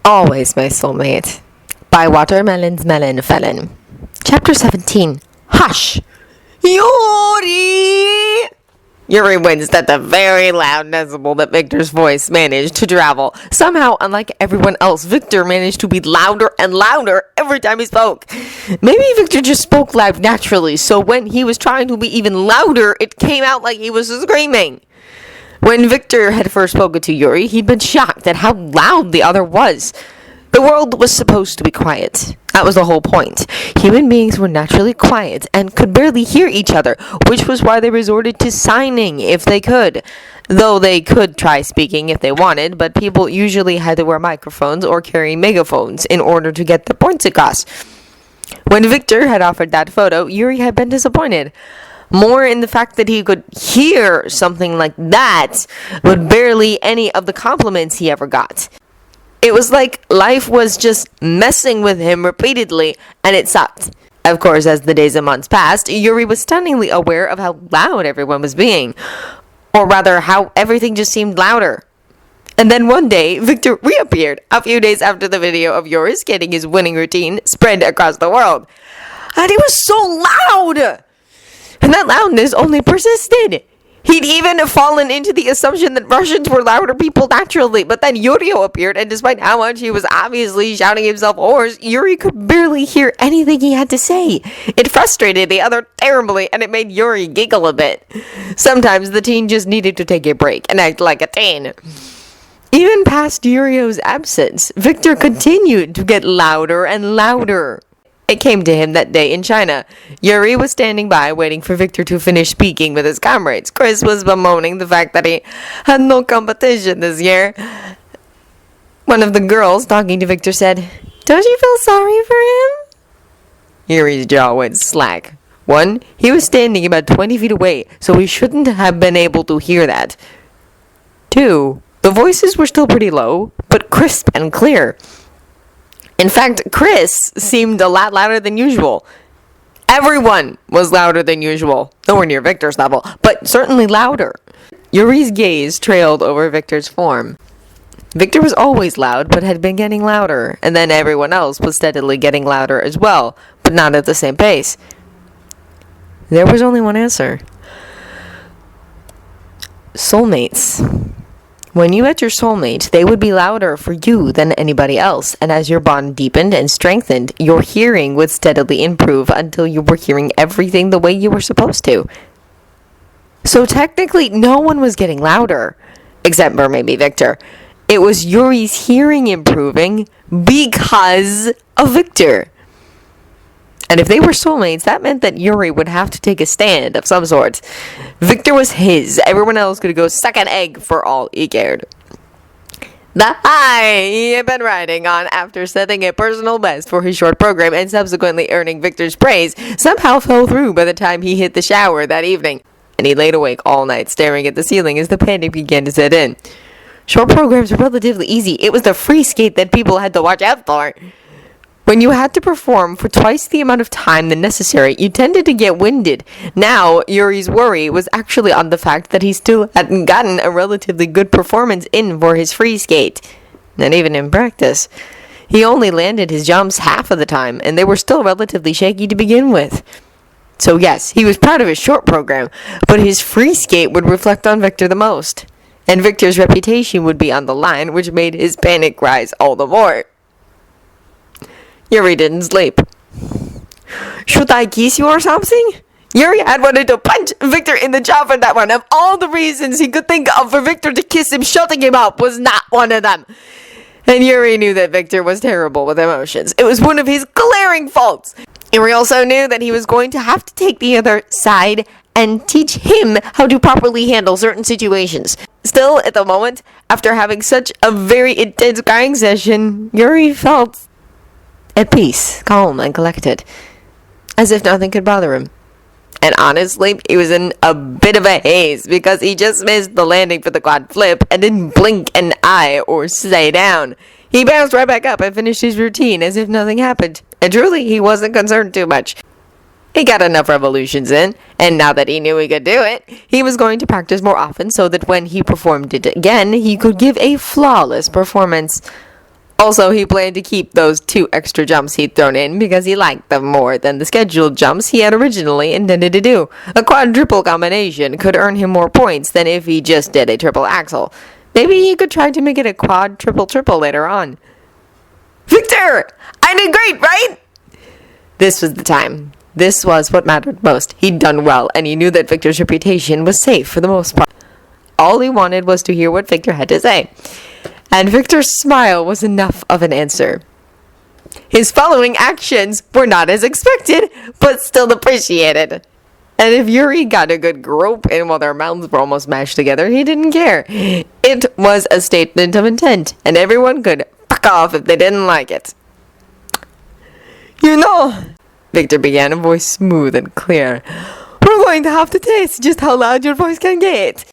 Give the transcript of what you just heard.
Always my soulmate. By Watermelon's Melon Felon. Chapter 17. Hush! Yuri! Yuri winced at the very loud decibel that Victor's voice managed to travel. Somehow, unlike everyone else, Victor managed to be louder and louder every time he spoke. Maybe Victor just spoke loud naturally, so when he was trying to be even louder, it came out like he was screaming. When Victor had first spoken to Yuri, he'd been shocked at how loud the other was. The world was supposed to be quiet. That was the whole point. Human beings were naturally quiet and could barely hear each other, which was why they resorted to signing if they could. Though they could try speaking if they wanted, but people usually had to wear microphones or carry megaphones in order to get their points across. When Victor had offered that photo, Yuri had been disappointed. More in the fact that he could hear something like that, but barely any of the compliments he ever got. It was like life was just messing with him repeatedly, and it sucked. Of course, as the days and months passed, Yuri was stunningly aware of how loud everyone was being. Or rather, how everything just seemed louder. And then one day, Victor reappeared a few days after the video of Yuri getting his winning routine spread across the world. And he was so loud! And that loudness only persisted. He'd even fallen into the assumption that Russians were louder people naturally, but then Yuri appeared, and despite how much he was obviously shouting himself hoarse, Yuri could barely hear anything he had to say. It frustrated the other terribly, and it made Yuri giggle a bit. Sometimes the teen just needed to take a break and act like a teen. Even past Yurio's absence, Victor continued to get louder and louder. It came to him that day in China. Yuri was standing by, waiting for Victor to finish speaking with his comrades. Chris was bemoaning the fact that he had no competition this year. One of the girls, talking to Victor, said, "Don't you feel sorry for him?" Yuri's jaw went slack. 1, he was standing about 20 feet away, so he shouldn't have been able to hear that. 2, the voices were still pretty low, but crisp and clear. In fact, Chris seemed a lot louder than usual. Everyone was louder than usual. Nowhere near Victor's level, but certainly louder. Yuri's gaze trailed over Victor's form. Victor was always loud, but had been getting louder, and then everyone else was steadily getting louder as well, but not at the same pace. There was only one answer. Soulmates. When you met your soulmate, they would be louder for you than anybody else, and as your bond deepened and strengthened, your hearing would steadily improve until you were hearing everything the way you were supposed to. So technically, no one was getting louder, except for maybe Victor. It was Yuri's hearing improving because of Victor. And if they were soulmates, that meant that Yuri would have to take a stand of some sort. Victor was his. Everyone else could go suck an egg for all he cared. The high he had been riding on after setting a personal best for his short program and subsequently earning Victor's praise somehow fell through by the time he hit the shower that evening. And he laid awake all night staring at the ceiling as the panic began to set in. Short programs were relatively easy. It was the free skate that people had to watch out for. When you had to perform for twice the amount of time than necessary, you tended to get winded. Now, Yuri's worry was actually on the fact that he still hadn't gotten a relatively good performance in for his free skate. Not even in practice. He only landed his jumps half of the time, and they were still relatively shaky to begin with. So yes, he was proud of his short program, but his free skate would reflect on Victor the most. And Victor's reputation would be on the line, which made his panic rise all the more. Yuri didn't sleep. "Should I kiss you or something?" Yuri had wanted to punch Victor in the jaw for that one. Of all the reasons he could think of for Victor to kiss him, shutting him up was not one of them. And Yuri knew that Victor was terrible with emotions. It was one of his glaring faults. Yuri also knew that he was going to have to take the other side and teach him how to properly handle certain situations. Still, at the moment, after having such a very intense crying session, Yuri felt at peace, calm and collected, as if nothing could bother him. And honestly, he was in a bit of a haze because he just missed the landing for the quad flip and didn't blink an eye or stay down. He bounced right back up and finished his routine as if nothing happened. And truly, he wasn't concerned too much. He got enough revolutions in, and now that he knew he could do it, he was going to practice more often so that when he performed it again, he could give a flawless performance. Also, he planned to keep those 2 extra jumps he'd thrown in because he liked them more than the scheduled jumps he had originally intended to do. A quadruple combination could earn him more points than if he just did a triple axel. Maybe he could try to make it a quad triple later on. Victor! I did great, right? This was the time. This was what mattered most. He'd done well, and he knew that Victor's reputation was safe for the most part. All he wanted was to hear what Victor had to say. And Victor's smile was enough of an answer. His following actions were not as expected, but still appreciated. And if Yuri got a good grope in while their mouths were almost mashed together, he didn't care. It was a statement of intent, and everyone could fuck off if they didn't like it. You know, Victor began, a voice smooth and clear, we're going to have to taste just how loud your voice can get.